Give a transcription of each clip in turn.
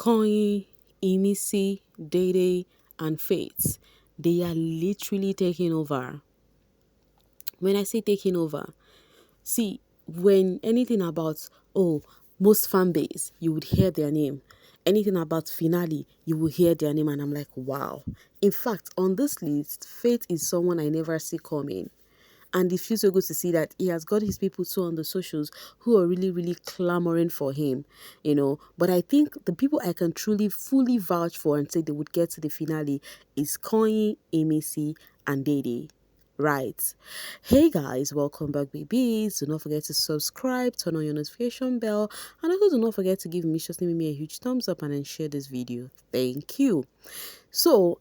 Koyin, Imisi, Dede, and Faith, they are literally taking over. When I say taking over, see, when anything about, most fan base, you would hear their name. Anything about finale, you will hear their name, and I'm like, wow. In fact, on this list, Faith is someone I never see coming. And it feels so good to see that he has got his people too on the socials who are really, really clamoring for him. But I think the people I can truly, fully vouch for and say they would get to the finale is Koyin, Imisi, and Dede. Right. Hey guys, welcome back, babies. Do not forget to subscribe, turn on your notification bell, and also do not forget to give me a huge thumbs up and then share this video. Thank you. So,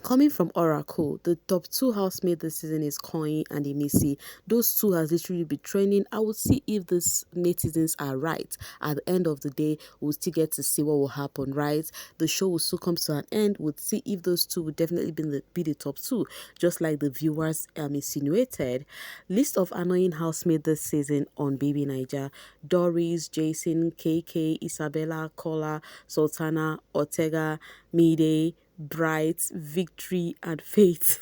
coming from Oracle, the top two housemates this season is Koyin and Imisi. Those two has literally been training. I will see if these netizens are right. At the end of the day, we'll still get to see what will happen, right? The show will still come to an end. We'll see if those two will definitely be the top two, just like the viewers insinuated. List of annoying housemates this season on bbnaija: Doris, Jason, KK, Isabella, Kola, Sultana, Ortega, Mide, Bright, Victory, and Faith.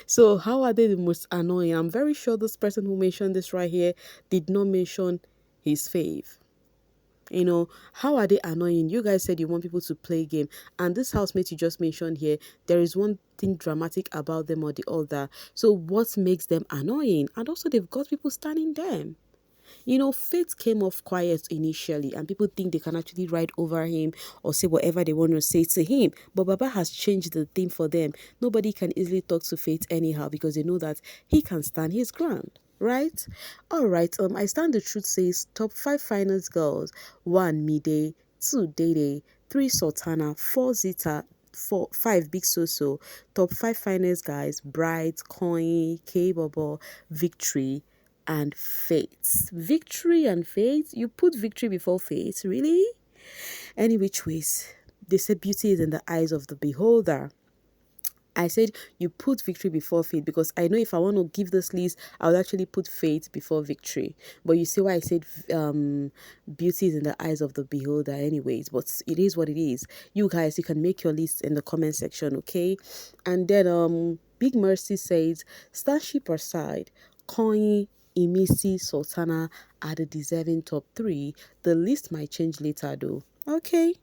So how are they the most annoying? I'm very sure this person who mentioned this right here did not mention his fave. How are they annoying? You guys said you want people to play game, and this housemate you just mentioned here, there is one thing dramatic about them or the other. So what makes them annoying? And also they've got people standing them. Faith came off quiet initially, and people think they can actually ride over him or say whatever they want to say to him. But Baba has changed the thing for them. Nobody can easily talk to Faith anyhow because they know that he can stand his ground. Right? Alright, I stand the truth says top 5 finals girls: 1 Mide, 2 Dede, 3 Sultana, 4 Zita, 5 Big Soso. Top 5 finals guys: Bright, Coin, K Bobo, Victory, and Faith. Victory and Faith? You put victory before faith, really? Any which ways, they say beauty is in the eyes of the beholder. I said you put victory before faith because I know if I want to give this list, I would actually put faith before victory. But you see why I said beauty is in the eyes of the beholder anyways. But it is what it is. You guys, you can make your list in the comment section, okay? And then Big Mercy says, starship aside, Koyin, Imisi, Sultana are the deserving top 3. The list might change later though. Okay,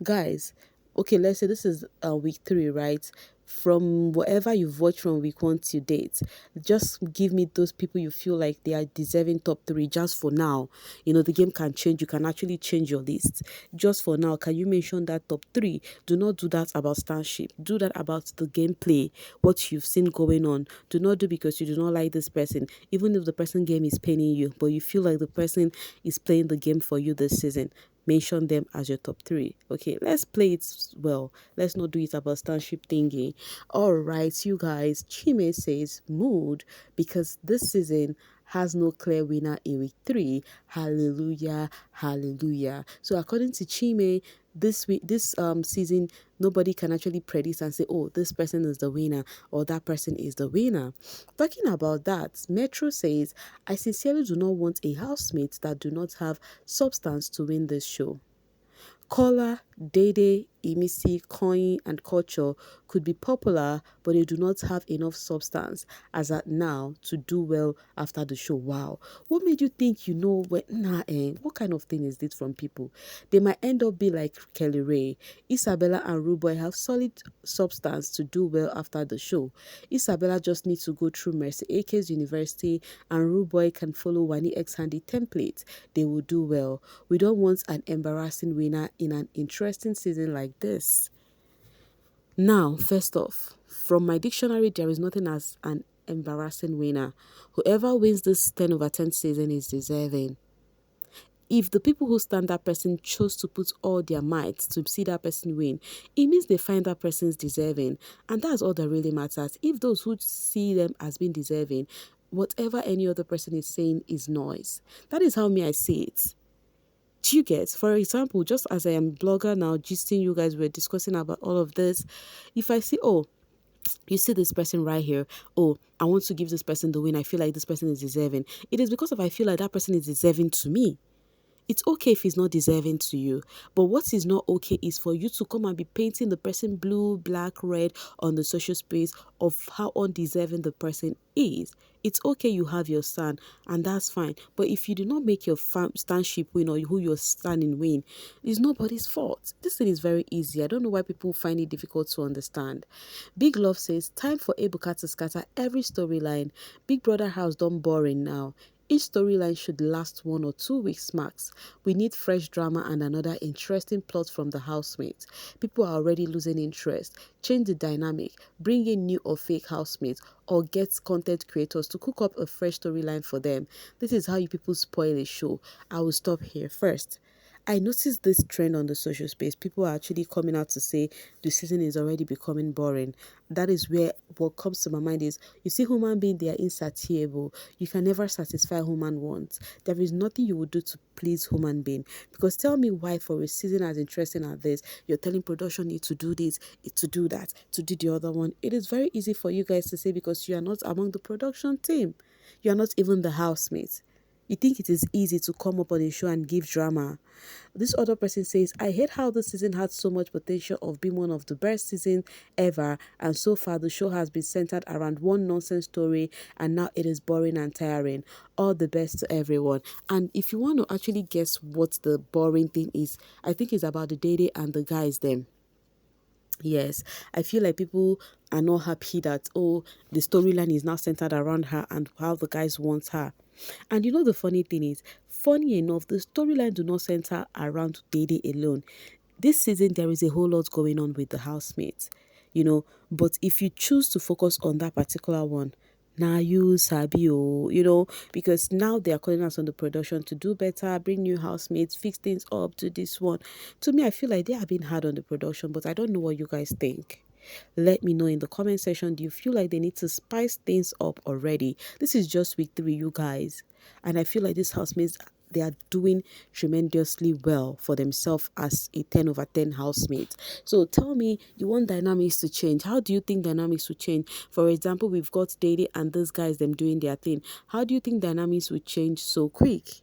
guys. Okay, let's say this is week 3, right? From whatever you've watched from week 1 to date, just give me those people you feel like they are deserving top 3 just for now. The game can change. You can actually change your list. Just for now, can you mention that top 3? Do not do that about Starship. Do that about the gameplay, what you've seen going on. Do not do because you do not like this person, even if the person game is paining you, but you feel like the person is playing the game for you this season. Mention them as your top 3. Okay, let's play it well. Let's not do it about Starship thingy. All right, you guys. Chime says mood because this season has no clear winner in week 3. Hallelujah, hallelujah. So according to Chime, this season, nobody can actually predict and say, oh, this person is the winner or that person is the winner. Talking about that, Metro says, I sincerely do not want a housemate that do not have substance to win this show. Kola, Dede, Imisi, Koyin, and Culture could be popular, but they do not have enough substance as at now to do well after the show. Wow. What made you think what kind of thing is this from people? They might end up be like Kelly Ray. Isabella and Ruboy have solid substance to do well after the show. Isabella just needs to go through Mercy Akers University, and Ruboy can follow Wani X Handy template. They will do well. We don't want an embarrassing winner in an interesting season like this. Now, first off, from my dictionary, there is nothing as an embarrassing winner. Whoever wins this 10 over 10 season is deserving. If the people who stand that person chose to put all their might to see that person win, it means they find that person's deserving. And that's all that really matters. If those who see them as being deserving, whatever any other person is saying is noise. That is how I see it. Do you get? For example, just as I am blogger now, gisting you guys, we're discussing about all of this. If I see, you see this person right here, I want to give this person the win, I feel like this person is deserving. It is because I feel like that person is deserving to me. It's okay if it's not deserving to you, but what is not okay is for you to come and be painting the person blue, black, red on the social space of how undeserving the person is. It's okay you have your stand, and that's fine. But if you do not make your standship win, or who you're standing win, it's nobody's fault. This thing is very easy. I don't know why people find it difficult to understand. Big Love says, time for Ebuka to scatter every storyline. Big Brother house done boring now. Each storyline should last 1 or 2 weeks max. We need fresh drama and another interesting plot from the housemates. People are already losing interest. Change the dynamic. Bring in new or fake housemates, or get content creators to cook up a fresh storyline for them. This is how you people spoil a show. I will stop here first. I noticed this trend on the social space. People are actually coming out to say the season is already becoming boring. That is where what comes to my mind is, you see, human being, they are insatiable. You can never satisfy human wants. There is nothing you would do to please human being. Because tell me why for a season as interesting as this, you're telling production need to do this, to do that, to do the other one. It is very easy for you guys to say because you are not among the production team. You are not even the housemates. You think it is easy to come up on a show and give drama. This other person says, I hate how this season had so much potential of being one of the best seasons ever, and so far the show has been centered around one nonsense story, and now it is boring and tiring. All the best to everyone. And if you want to actually guess what the boring thing is, I think it's about the Dede and the guys them. Yes, I feel like people are not happy that, oh, the storyline is now centered around her and how the guys want her. And you know the funny thing is, funny enough, the storyline do not center around Dede alone. This season there is a whole lot going on with the housemates, but if you choose to focus on that particular one, now you sabi because now they are calling us on the production to do better, bring new housemates, fix things up, to this one. To me, I feel like they have been hard on the production, but I don't know what you guys think. Let me know in the comment section. Do you feel like they need to spice things up already? This is just week 3, you guys. And I feel like these housemates, they are doing tremendously well for themselves as a 10 over 10 housemate. So tell me, you want dynamics to change. How do you think dynamics will change? For example, we've got Dede and those guys, them doing their thing. How do you think dynamics will change so quick?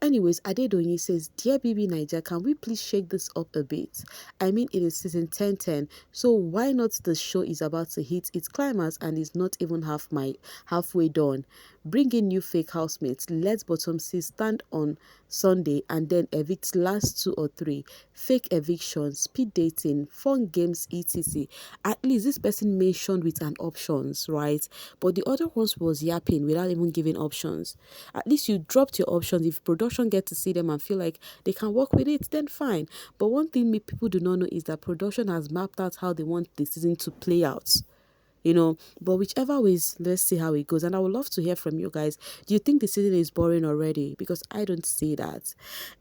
Anyways, Adedonyi says, Dear bbnaija, can we please shake this up a bit? I mean, it is season 10, so why not the show is about to hit its climax and is not even halfway done? Bring in new fake housemates. Let bottom 6 stand on Sunday and then evict last 2 or 3. Fake evictions, speed dating, fun games, etc. At least this person mentioned with an options, right? But the other ones was yapping without even giving options. At least you dropped your options. If production get to see them and feel like they can work with it, then fine. But one thing people do not know is that production has mapped out how they want the season to play out. But whichever ways, let's see how it goes. And I would love to hear from you guys. Do you think the season is boring already? Because I don't see that.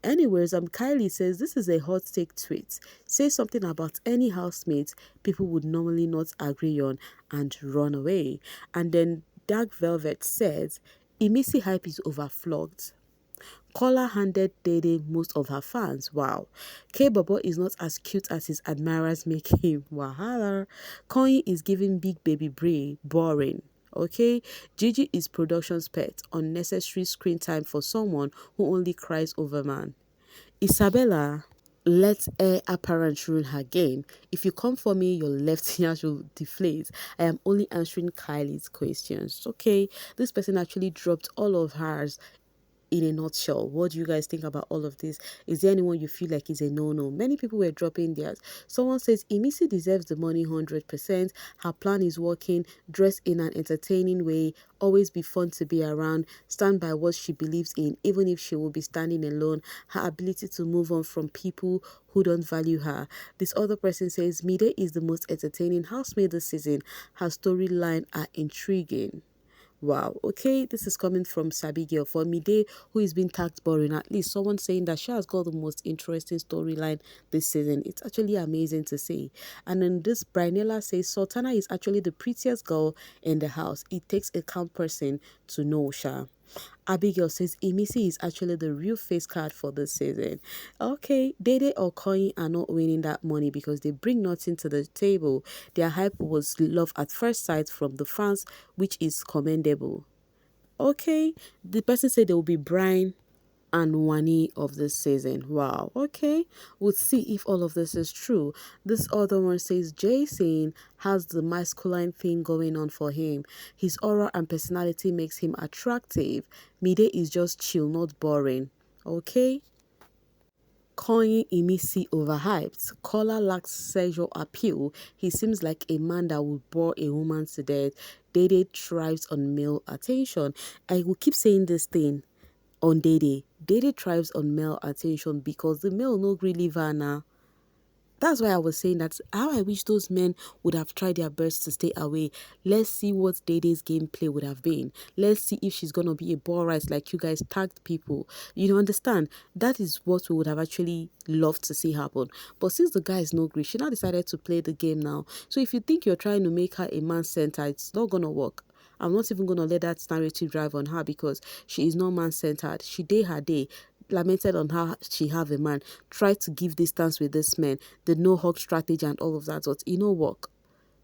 Anyways, Kylie says, this is a hot take tweet. Say something about any housemate people would normally not agree on and run away. And then Dark Velvet says, Imisi hype is overflogged. Kola handed Dede most of her fans. Wow. K-Bobo is not as cute as his admirers make him. Wahala. Koyin is giving big baby Bray. Boring. Okay? Gigi is production's pet. Unnecessary screen time for someone who only cries over man. Isabella, let air apparent rule her game. If you come for me, your left ear will deflate. I am only answering Kylie's questions. Okay? This person actually dropped all of hers in a nutshell. What do you guys think about all of this? Is there anyone you feel like is a no-no? Many people were dropping theirs. Someone says Imisi deserves the money 100%. Her plan is working. Dress in an entertaining way. Always be fun to be around. Stand by what she believes in, even if she will be standing alone. Her ability to move on from people who don't value her. This other person says Mide is the most entertaining housemate this season. Her storyline are intriguing. Wow, okay, this is coming from Sabi Girl. For Mide, who is being tagged boring, at least someone saying that she has got the most interesting storyline this season. It's actually amazing to see. And then this Brinella says Sultana is actually the prettiest girl in the house. It takes a calm person to know Sha. Abigail says Imisi is actually the real face card for this season. Okay, Dede or Koyin are not winning that money because they bring nothing to the table. Their hype was love at first sight from the fans, which is commendable. Okay, the person said there will be Brian. and Wani of this season. Wow, okay. We'll see if all of this is true. This other one says Jason has the masculine thing going on for him. His aura and personality makes him attractive. Mide is just chill, not boring. Okay. Koyin Imisi overhyped. Kola lacks sexual appeal. He seems like a man that would bore a woman to death. Dede thrives on male attention. I will keep saying this thing on Dede. Dede thrives on male attention because the male no really vana. That's why I was saying that how I wish those men would have tried their best to stay away. Let's see what Dede's gameplay would have been. Let's see if she's gonna be a ball right like you guys tagged people. You know, understand? That is what we would have actually loved to see happen. But since the guy is no great, she now decided to play the game now. So if you think you're trying to make her a man center, it's not gonna work. I'm not even gonna let that narrative drive on her because she is not man centered. She did her day, lamented on how she have a man, tried to give distance with this man, the no hug strategy and all of that, but it no work.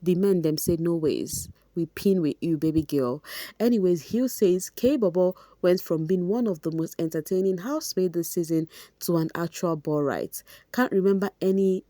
The men them say no ways. We pin with you, baby girl. Anyways, Hugh says K Bobo went from being one of the most entertaining housemates this season to an actual ball right. Can't remember any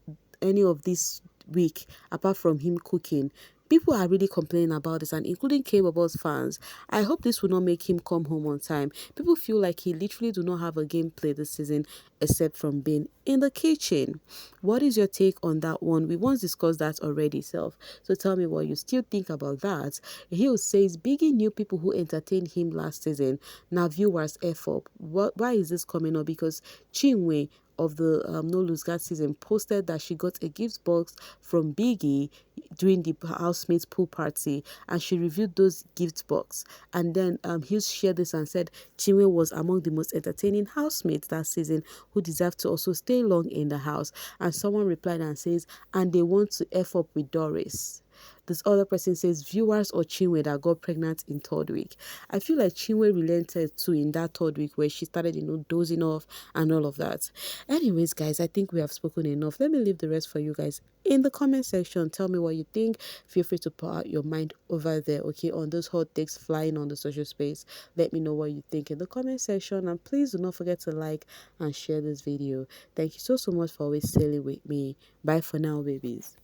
of this week apart from him cooking. People are really complaining about this, and including K-Bubbles fans. I hope this will not make him come home on time. People feel like he literally do not have a gameplay this season except from being in the kitchen. What is your take on that one? We once discussed that already, self. So tell me what you still think about that. Hill says Biggie knew people who entertained him last season. Now viewers F up. Why is this coming up? Because Chinwe of the No Lose God season posted that she got a gift box from Biggie during the housemates pool party, and she reviewed those gift box. And then Hughes shared this and said Chinwe was among the most entertaining housemates that season who deserved to also stay long in the house. And someone replied and says, and they want to F up with Doris. This other person says viewers or Chinwe that got pregnant in third week. I feel like Chinwe relented too in that third week where she started, dozing off and all of that. Anyways, guys, I think we have spoken enough. Let me leave the rest for you guys in the comment section. Tell me what you think. Feel free to pour out your mind over there, okay, on those hot takes flying on the social space. Let me know what you think in the comment section, and please do not forget to like and share this video. Thank you so much for always sailing with me. Bye for now, babies.